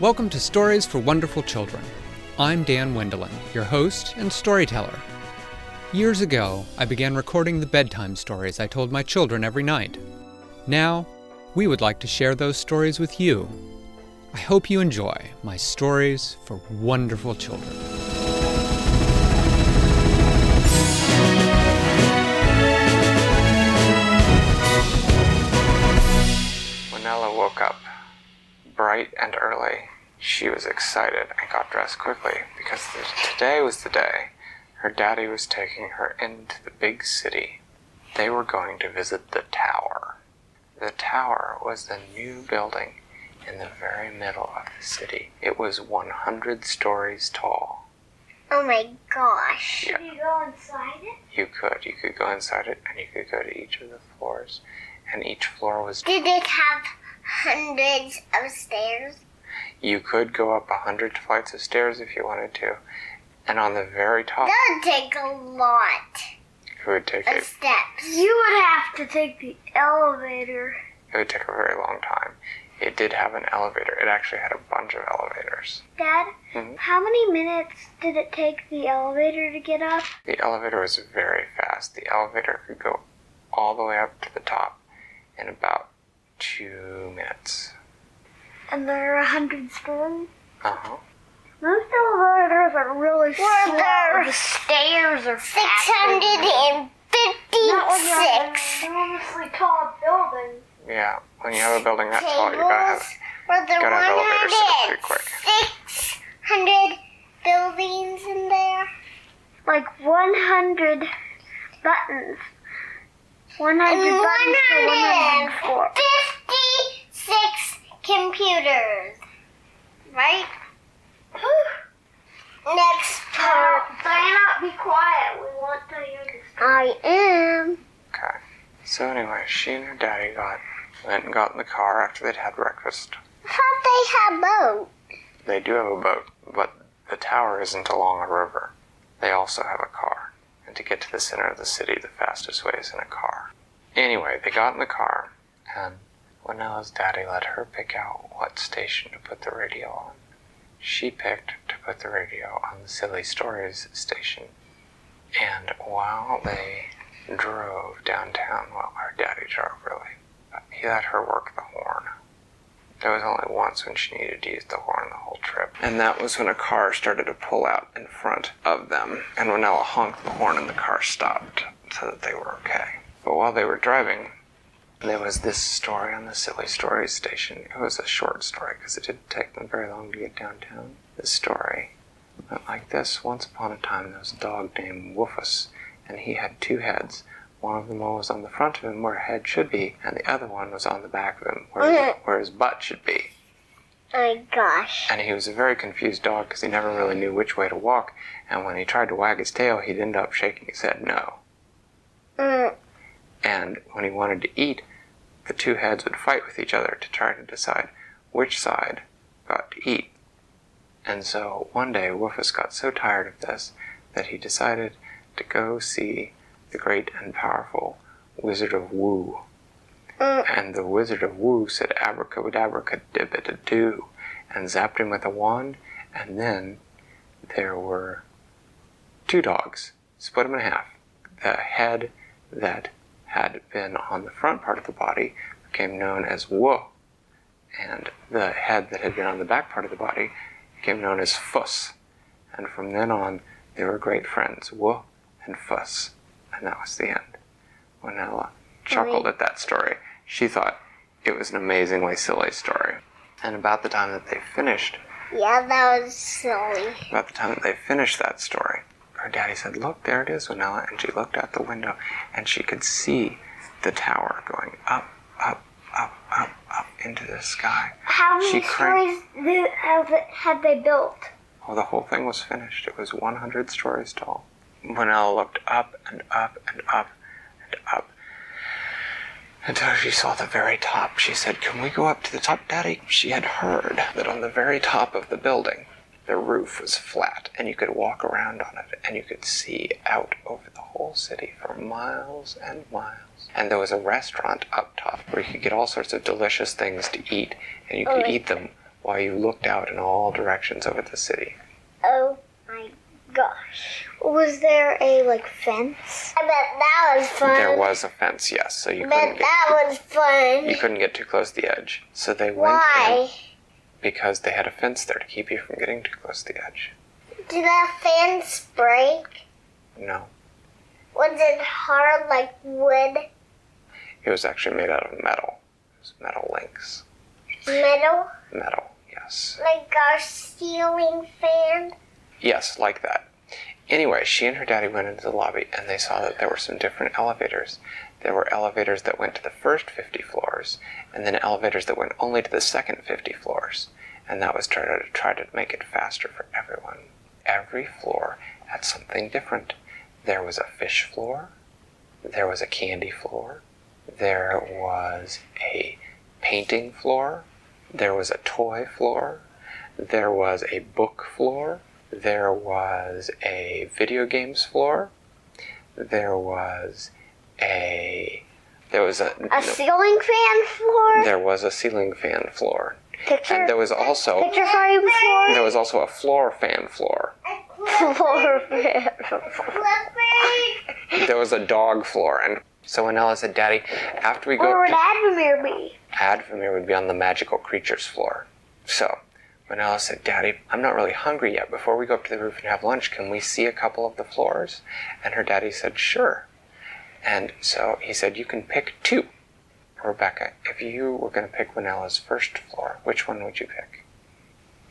Welcome to Stories for Wonderful Children. I'm Dan Wendelin, your host and storyteller. Years ago, I began recording the bedtime stories I told my children every night. Now, we would like to share those stories with you. I hope you enjoy my Stories for Wonderful Children. Winella woke up bright and early. She was excited and got dressed quickly because today was the day her daddy was taking her into the big city. They were going to visit the tower. The tower was the new building in the very middle of the city. It was 100 stories tall. Oh my gosh. Yeah. Could you go inside it? You could go inside it, and you could go to each of the floors, and each floor was... Did it have hundreds of stairs? You could go up 100 flights of stairs if you wanted to, and on the very top... That would take a lot It would take of steps. You would have to take the elevator. It would take a very long time. It did have an elevator. It actually had a bunch of elevators. Dad, How many minutes did it take the elevator to get up? The elevator was very fast. The elevator could go all the way up to the top in about 2 minutes. And there are 100 stories? Uh-huh. Most elevators are really slow. The stairs are 656. Enormously tall building. Yeah, when you have a building that tall, you gotta have elevators set up pretty quick. 600 buildings in there. Like 100 buttons. 100 buttons for 100 56 computers. Right? Next part. Diana, be quiet. We want to hear this. I am. Okay. So anyway, she and her daddy went and got in the car after they'd had breakfast. I thought they had a boat. They do have a boat, but the tower isn't along a river. They also have a car. And to get to the center of the city, the fastest way is in a car. Anyway, they got in the car, and Winella's daddy let her pick out what station to put the radio on. She picked to put the radio on the Silly Stories station. And while they drove downtown, well, her daddy drove really, he let her work the horn. There was only once when she needed to use the horn the whole trip. And that was when a car started to pull out in front of them. And Winella honked the horn and the car stopped so that they were okay. But while they were driving, there was this story on the Silly Stories station. It was a short story because it didn't take them very long to get downtown. The story went like this. Once upon a time there was a dog named Woofus, and he had 2 heads. One of them was on the front of him where a head should be, and the other one was on the back of him where his butt should be. Oh my gosh. And he was a very confused dog because he never really knew which way to walk, and when he tried to wag his tail, he'd end up shaking his head no. And when he wanted to eat, the 2 heads would fight with each other to try to decide which side got to eat. And so one day Woofus got so tired of this that he decided to go see the great and powerful Wizard of Woo. And the Wizard of Woo said abracadabra-dibba-doo and zapped him with a wand, and then there were 2 dogs, split them in half. The head that had been on the front part of the body became known as Woo, and the head that had been on the back part of the body became known as Fuss. And from then on, they were great friends, Woo and Fuss. And that was the end. Winella chuckled at that story. She thought it was an amazingly silly story. And about the time that they finished... Yeah, that was silly. About the time that they finished that story, her daddy said, "Look, there it is, Winella." And she looked out the window, and she could see the tower going up, up, up, up, up into the sky. How many stories had they built? Oh, the whole thing was finished. It was 100 stories tall. Winella looked up and up and up and up until she saw the very top. She said, "Can we go up to the top, Daddy?" She had heard that on the very top of the building, the roof was flat, and you could walk around on it, and you could see out over the whole city for miles and miles. And there was a restaurant up top where you could get all sorts of delicious things to eat, and you could eat them while you looked out in all directions over the city. Oh my gosh. Was there a, fence? I bet that was fun. There was a fence, yes, so you was fun. You couldn't get too close to the edge. So they went Why? in because they had a fence there to keep you from getting too close to the edge. Did that fence break? No. Was it hard like wood? It was actually made out of metal. It was metal links. Metal? Metal, yes. Like our ceiling fan? Yes, like that. Anyway, she and her daddy went into the lobby and they saw that there were some different elevators. There were elevators that went to the first 50 floors, and then elevators that went only to the second 50 floors. And that was try to make it faster for everyone. Every floor had something different. There was a fish floor. There was a candy floor. There was a painting floor. There was a toy floor. There was a book floor. There was a video games floor. There was a ceiling fan floor? There was a ceiling fan floor. And there was also picture frame floor? There was also a floor fan floor. Floor fan. There was a dog floor. And so Winella said, Daddy, after we go Where would Advermere be? Advermere would be on the magical creatures floor. So Winella said, Daddy, I'm not really hungry yet. Before we go up to the roof and have lunch, can we see a couple of the floors? And her daddy said, sure. And so he said, you can pick 2. Rebecca, if you were going to pick Winella's first floor, which one would you pick?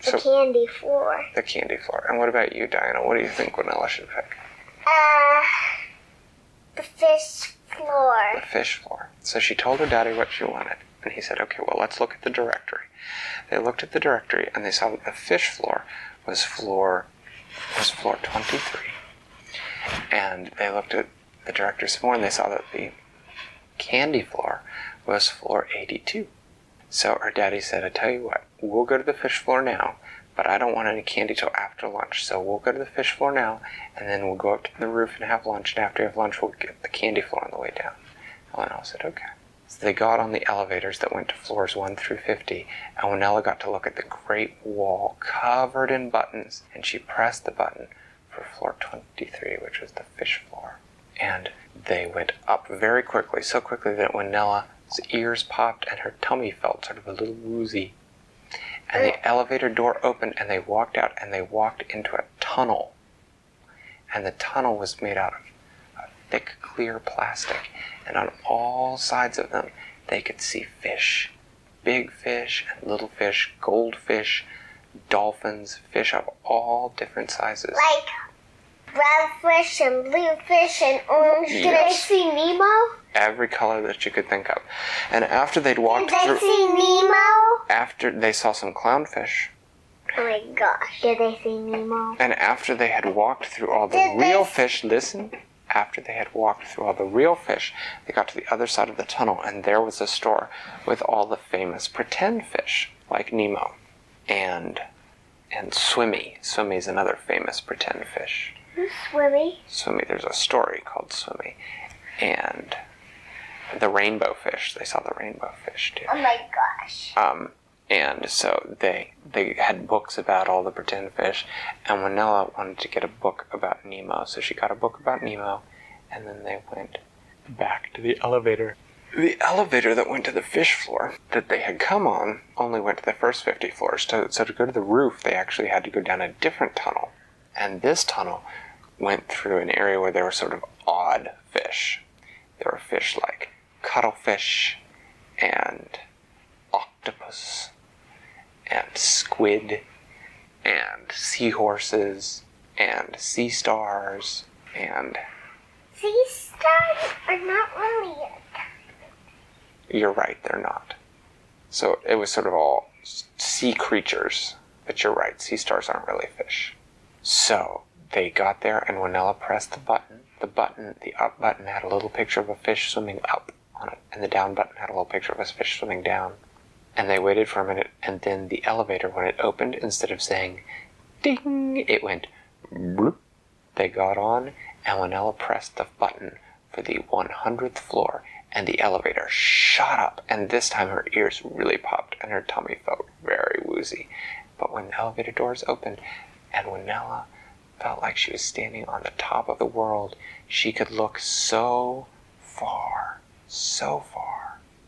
The candy floor. The candy floor. And what about you, Diana? What do you think Winella should pick? The fish floor. The fish floor. So she told her daddy what she wanted. And he said, okay, well, let's look at the directory. They looked at the directory and they saw that the fish floor was floor 23. And they looked at the directory some more and they saw that the candy floor was floor 82. So her daddy said, I tell you what, we'll go to the fish floor now, but I don't want any candy till after lunch. So we'll go to the fish floor now, and then we'll go up to the roof and have lunch, and after we have lunch, we'll get the candy floor on the way down. Winella said, okay. So they got on the elevators that went to floors 1 through 50, and Winella got to look at the great wall covered in buttons, and she pressed the button for floor 23, which was the fish floor. And they went up very quickly, so quickly that Winella's ears popped and her tummy felt sort of a little woozy. And the elevator door opened and they walked out and they walked into a tunnel. And the tunnel was made out of thick, clear plastic. And on all sides of them, they could see fish. Big fish and little fish, goldfish, dolphins, fish of all different sizes. Like red fish and blue fish and orange. Yes. Did they see Nemo? Every color that you could think of. And after they'd walked Did they see Nemo? After they saw some clownfish. Oh my gosh. Did they see Nemo? And after they had walked through all the real fish, after they had walked through all the real fish, they got to the other side of the tunnel and there was a store with all the famous pretend fish, like Nemo and Swimmy. Swimmy is another famous pretend fish. Who's Swimmy? Swimmy, there's a story called Swimmy. And the rainbow fish. They saw the rainbow fish too. Oh my gosh. And so they had books about all the pretend fish, and Winella wanted to get a book about Nemo, so she got a book about Nemo, and then they went back to the elevator. The elevator that went to the fish floor that they had come on only went to the first 50 floors, so to go to the roof they actually had to go down a different tunnel, and this tunnel went through an area where there were sort of odd fish. There were fish like cuttlefish and octopus and squid and seahorses and sea stars and... Sea stars are not really it. You're right, they're not. So it was sort of all sea creatures, but you're right, sea stars aren't really fish. So they got there and Winella pressed the button. The up button had a little picture of a fish swimming up on it, and the down button had a little picture of a fish swimming down. And they waited for a minute, and then the elevator, when it opened, instead of saying ding, it went bloop. They got on, and Winella pressed the button for the 100th floor, and the elevator shot up, and this time her ears really popped and her tummy felt very woozy. But when the elevator doors opened and Winella felt like she was standing on the top of the world, she could look so far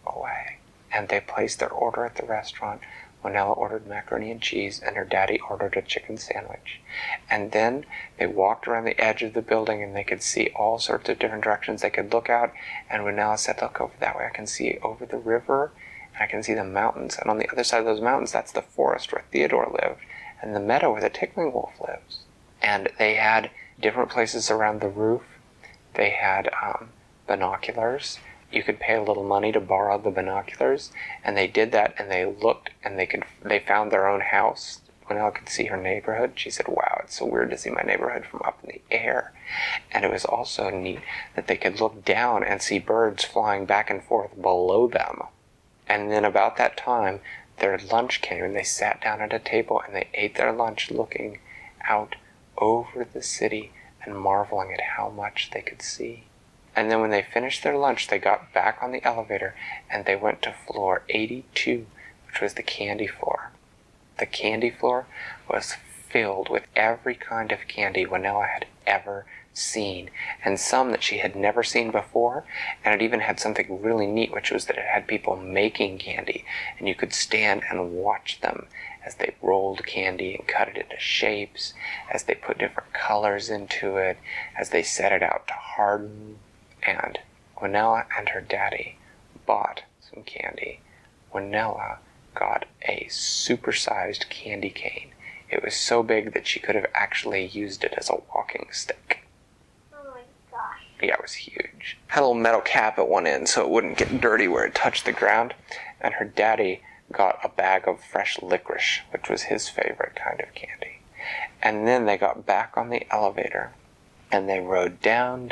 away. And they placed their order at the restaurant. Winella ordered macaroni and cheese, and her daddy ordered a chicken sandwich. And then they walked around the edge of the building, and they could see all sorts of different directions. They could look out, and Winella said, look over that way. I can see over the river, and I can see the mountains. And on the other side of those mountains, that's the forest where Theodore lived, and the meadow where the tickling wolf lives. And they had different places around the roof. They had binoculars. You could pay a little money to borrow the binoculars, and they did that, and they looked, and they found their own house. Winella could see her neighborhood. She said, wow, it's so weird to see my neighborhood from up in the air. And it was also neat that they could look down and see birds flying back and forth below them. And then about that time, their lunch came, and they sat down at a table, and they ate their lunch looking out over the city and marveling at how much they could see. And then when they finished their lunch, they got back on the elevator and they went to floor 82, which was the candy floor. The candy floor was filled with every kind of candy Winella had ever seen, and some that she had never seen before. And it even had something really neat, which was that it had people making candy, and you could stand and watch them as they rolled candy and cut it into shapes, as they put different colors into it, as they set it out to harden. And Winella and her daddy bought some candy. Winella got a supersized candy cane. It was so big that she could have actually used it as a walking stick. Oh my gosh. Yeah, it was huge. Had a little metal cap at one end so it wouldn't get dirty where it touched the ground. And her daddy got a bag of fresh licorice, which was his favorite kind of candy. And then they got back on the elevator. And they rode down.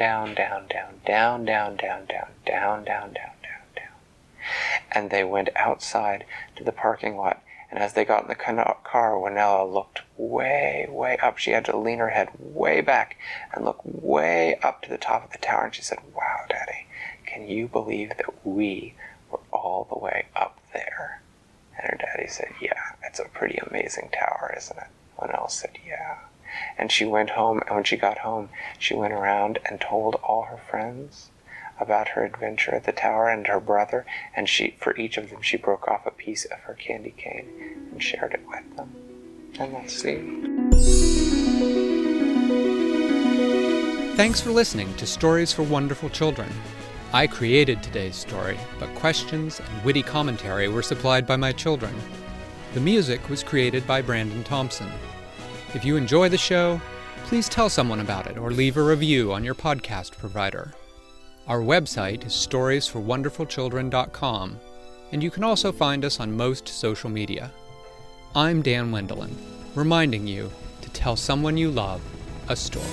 And they went outside to the parking lot. And as they got in the car, Winella looked way up. She had to lean her head way back and look way up to the top of the tower. And she said, wow, Daddy, can you believe that we were all the way up there? And her daddy said, yeah, it's a pretty amazing tower, isn't it? Winella said, yeah. And she went home, and when she got home, she went around and told all her friends about her adventure at the tower and her brother, and for each of them, she broke off a piece of her candy cane and shared it with them. And that's the end. Thanks for listening to Stories for Wonderful Children. I created today's story, but questions and witty commentary were supplied by my children. The music was created by Brandon Thompson. If you enjoy the show, please tell someone about it or leave a review on your podcast provider. Our website is storiesforwonderfulchildren.com, and you can also find us on most social media. I'm Dan Wendelin, reminding you to tell someone you love a story.